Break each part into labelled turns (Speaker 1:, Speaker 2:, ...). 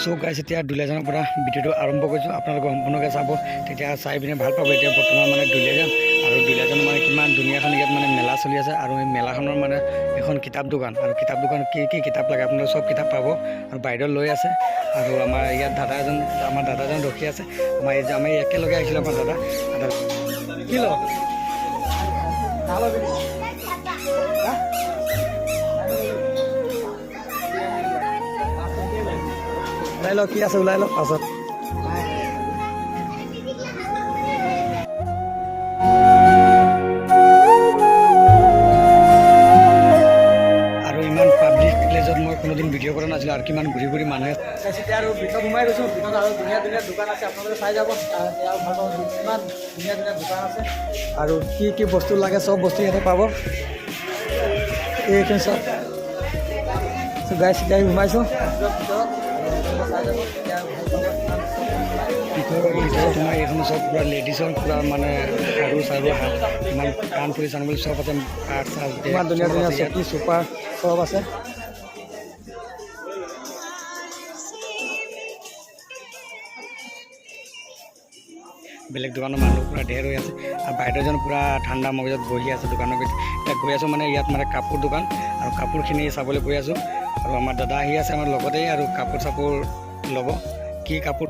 Speaker 1: So গাইছ এতিয়া দুলীয়াজানৰ পৰা ভিডিঅ'টো আৰম্ভ কৰিছোঁ। আপোনালোকে সম্পূৰ্ণকৈ চাব, তেতিয়া চাই পিনে ভাল পাব। এতিয়া বৰ্তমান মানে দুলীয়াজান আৰু দুলীয়াজান মানে কিমান ধুনীয়াখন ইয়াত মানে মেলা চলি আছে। আৰু এই মেলাখনৰ মানে এখন কিতাপ দোকান, আৰু কিতাপ দোকান কি কিতাপ লাগে আপোনালোকে চব কিতাপ পাব। আৰু বাইদেউ লৈ আছে, আৰু আমাৰ ইয়াত আমাৰ দাদাজন ৰখি আছে। আমি একেলগে আহিছিলোঁ আমাৰ দাদা কি ল ওলাই লওক, কি আছে ওলাই লওক পাছত। আৰু ইমান পাব্লিক প্লেচত মই কোনোদিন ভিডিঅ' কৰা নাছিলোঁ। আৰু কিমান ঘূৰি ঘূৰি মানুহে এতিয়া আৰু ভিতৰত সোমাই গৈছোঁ। ভিতৰত আৰু ধুনীয়া ধুনীয়া দোকান আছে, আপোনালোকে চাই যাব। ভাল পাব, কিমান ধুনীয়া ধুনীয়া দোকান আছে, আৰু কি কি বস্তু লাগে চব বস্তু ইয়াতে পাব। এইখিনি চব গাইছ এতিয়া সোমাইছোঁ তোমাৰ এইখন চব পূৰা লেডিছৰ পূৰা মানে সাৰু চাৰু ইমান কাণ ফুলি চান বুলি চব আছে। ইমান ধুনীয়া ধুনীয়া চকী চোফা চব আছে। বেলেগ দোকানৰ মানুহ পূৰা ঢেৰ হৈ আছে, আৰু বাইদেউজন পূৰা ঠাণ্ডা মগজত বহি আছে দোকানৰ ভিতৰত। এতিয়া গৈ আছোঁ মানে ইয়াত মানে কাপোৰ দোকান, আৰু কাপোৰখিনি চাবলৈ গৈ আছোঁ। আৰু আমাৰ দাদা আহি আছে আমাৰ লগতেই, আৰু কাপোৰ চাপোৰ ল'ব। কি কাপোৰ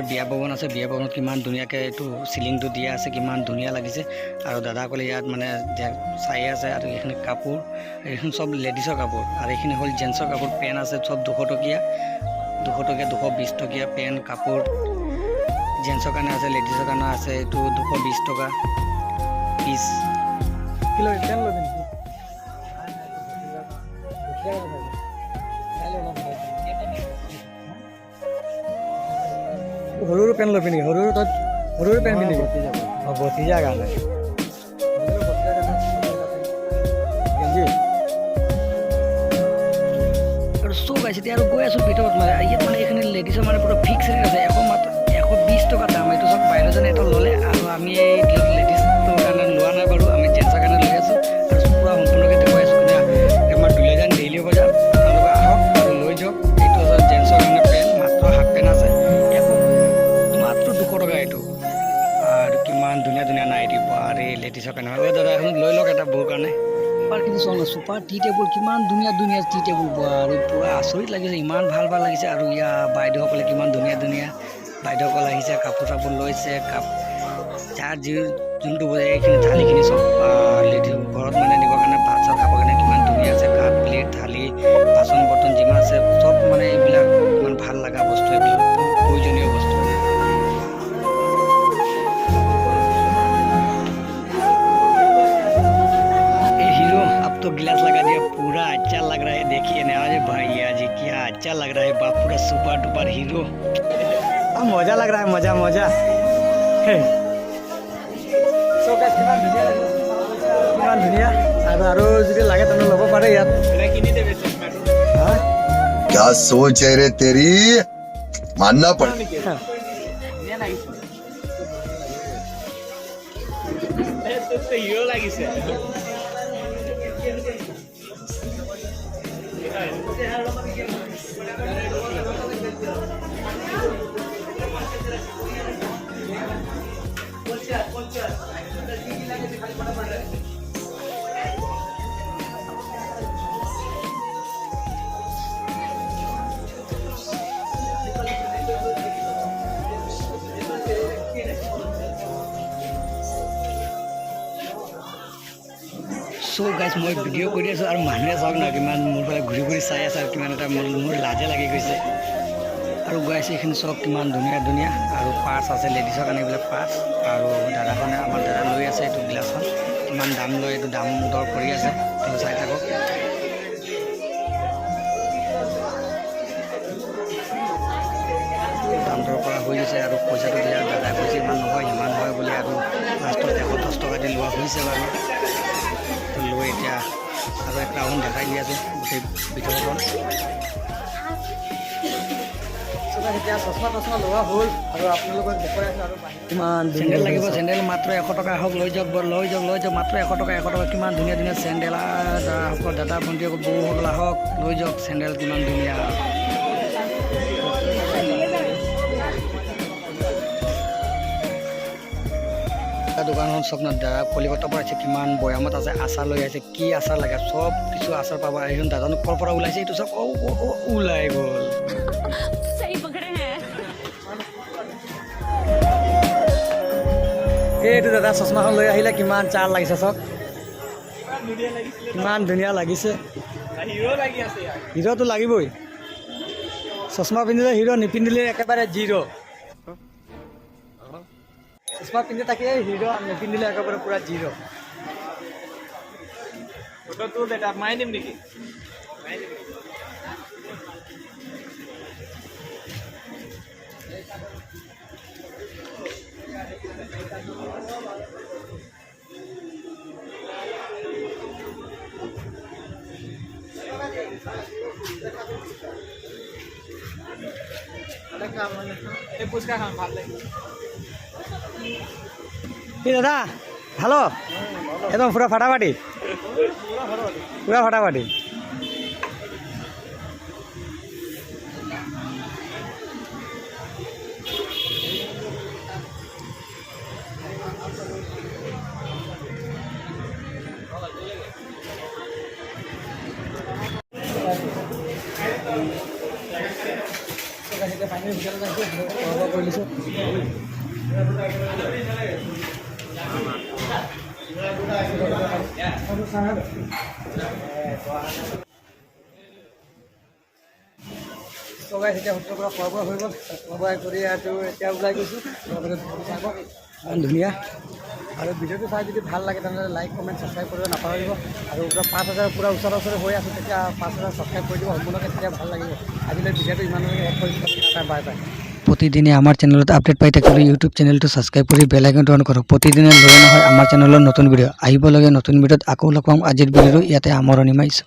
Speaker 1: বিয়া ভৱন আছে। বিয়া ভৱনত কিমান ধুনীয়াকৈ এইটো চিলিংটো দিয়া আছে, কিমান ধুনীয়া লাগিছে। আৰু দাদাসকলে ইয়াত মানে চাই আছে। আৰু এইখিনি কাপোৰ, এইখিনি চব লেডিছৰ কাপোৰ, আৰু এইখিনি হ'ল জেন্টছৰ কাপোৰ। পেন আছে চব 200 টকীয়া, 220 টকীয়া পেন কাপোৰ জেন্টছৰ কাৰণে আছে, লেডিছৰ কাৰণে আছে। এইটো 220 টকা পিচ। কি লৈ পেন ল'বি নেকি? সৰু সৰু পেন ল'বি নেকি? সৰু সৰু পেন পিন্ধি ভতিজা কাৰণে আৰু চব আছে। এতিয়া আৰু গৈ আছোঁ ভিতৰত। মানে ইয়াত মানে এইখিনি লেডিছৰ মানে পুৰা ফিক্স ৰেট আছে। মাত্ৰ 120 টকা দাম। এইটো চব বাইদেউজনে এটা ল'লে, আৰু আমি এই লেডিছটোৰ কাৰণে লোৱা নাই বাৰু, আমি জেন্টছৰ কাৰণে লৈ আছোঁ। আৰু পূৰা সম্পূৰ্ণকৈ দেখুৱাই আছোঁ। আমাৰ দুলীয়াজান ডেইলি বজাৰ, আপোনালোকে আহক আৰু লৈ যাওক। এইটো হ'ল জেন্টছৰ কাৰণে পেন, মাত্ৰ হাফ পেন আছে, মাত্ৰ 200 টকা এইটো। আৰু কিমান ধুনীয়া ধুনীয়া নাইটি পোৱা। আৰু এই লেডিছৰ পেন হয়। দাদা এখন লৈ লওক এটা বৌৰ কাৰণে। চুপাৰ কিন্তু চোৱা না, চুপাৰ টি টেবুল, কিমান ধুনীয়া ধুনীয়া টি টেবুল পোৱা। আৰু পূৰা আচৰিত লাগিছে, ইমান ভাল ভাল লাগিছে। আৰু ইয়াৰ বাইদেউসকলে কিমান ধুনীয়া ধুনীয়া বাইদেউসকল আহিছে, কাপোৰ চাপোৰ লৈছে। যাৰ যোনটো বোলে এইখিনি থালিখিনি চব লেডিছ ঘৰত মানে নিবৰ কাৰণে, ভাত চাত খাবৰ কাৰণে কিমান ধুনীয়া আছে। কাপ প্লেট থালি বাচন বৰ্তন যিমান আছে চব মানে এইবিলাক ইমান ভাল লগা বস্তু, এইবিলাক প্ৰয়োজনীয় বস্তু। तो गिलास लगा दिया, पूरा अच्छा लग रहा है। देखिए ना, अरे भैया जी क्या अच्छा लग रहा है, बाप पूरा सुपर डुपर हीरो। मजा लग रहा है, मजा मजा। धुनिया और जो लगे तुम लब पारे यार।
Speaker 2: क्या सोच है रे तेरी, मानना पड़।
Speaker 3: हीरो লাগিছে।
Speaker 1: सो गाइस मैं भिडिओ कर और मानुहे चाक ना कि मोर फाले घूरी घूरी चाई आछे और किमान मोर लाजे लगे गई। और गाइस ये सब कि धुनिया धुनिया और पार्स आछे लेडिसर कारण ये पार्स। और दादाखने आमार दादा लै आछे एटु गिलासखन किमान दाम लय एटु दाम दर करि आछे चाई थाকক। दाम दर करा हो गए और पैसा तो दिया दादा कैसे इमान नहय इमान है बोले और लास्टत 110 टका दी लोৱা হৈছে বাৰু। तो लै एटा और एक राउंड देखाई दी आछे गोटे भितरखन।
Speaker 4: এতিয়া চশমা লোৱা হ'ল আৰু আপোনালোকক দেখুৱাই আছোঁ আৰু কিমান
Speaker 1: চেণ্ডেল লাগিব, চেণ্ডেল মাত্ৰ 100 টকা হওক, লৈ যাওক মাত্ৰ 100 টকা, কিমান ধুনীয়া ধুনীয়া চেণ্ডেল দাদা ভণ্টিসকল বৌসকল আহক, লৈ যাওক চেণ্ডেল কিমান ধুনীয়া। দোকানখন চব দাদা কলিকতাৰ পৰা আছে, কিমান বৈয়ামত আছে, আচাৰ লৈ আছে, কি আচাৰ লাগে চব কিছু আচাৰ পাবা। এইখন দাদানো ক'ৰ পৰা ওলাইছে এইটো চব ওলাই গ'ল। এইটো দাদা চশমাখন লৈ আহিলে, কিমান চাল লাগিছে চব, কিমান ধুনীয়া লাগিছে। হিৰোটো লাগিবই, চশমা পিন্ধিলে হিৰো, নিপিন্ধিলে একেবাৰে জিৰ'। চশমা পিন্ধি থাকে হিৰো, নিপিন্ধিলে একেবাৰে পুৰা জিৰ'।
Speaker 3: ফটোটো দেউতা মাৰি দিম নেকি? এই ফুচকা খাম, ভাল লাগে।
Speaker 1: কি দাদা ভালো? একদম পুরা ফাটাফাটি, পুরা ফাটাফাটি। এতিয়া হোটেলৰ পৰা খোৱা বোৱা হৈ গ'ল, খোৱা বোৱা কৰি আৰু এতিয়া ওলাই গৈছোঁ। ইমান ধুনীয়া, আৰু ভিডিঅ'টো চাই যদি ভাল লাগে তেনেহ'লে লাইক কমেণ্ট ছাবস্ক্ৰাইব কৰিব নাপাহৰিব। আৰু পূৰা 5000 পূৰা ওচৰে হৈ আছোঁ, তেতিয়া 5000 ছাবস্ক্ৰাইব কৰি দিব সম্পূৰ্ণকৈ, তেতিয়া ভাল লাগিব। আজিলৈ ভিডিঅ'টো ইমানলৈকে শেষ কৰিছোঁ, বাই বাই। প্ৰতিদিনে আমাৰ চেনেলত আপডেট পাই থাকিবলৈ ইউটিউব চেনেলটো ছাবস্ক্ৰাইব কৰি বেল আইকনটো অন কৰক। প্ৰতিদিনে লৈ নহয় আমাৰ চেনেলত নতুন ভিডিঅ' আহিব লাগে। নতুন ভিডিঅ'ত আকৌ লগ পাম। আজিৰ ভিডিঅ'টো ইয়াতে সামৰণি মাৰিছোঁ।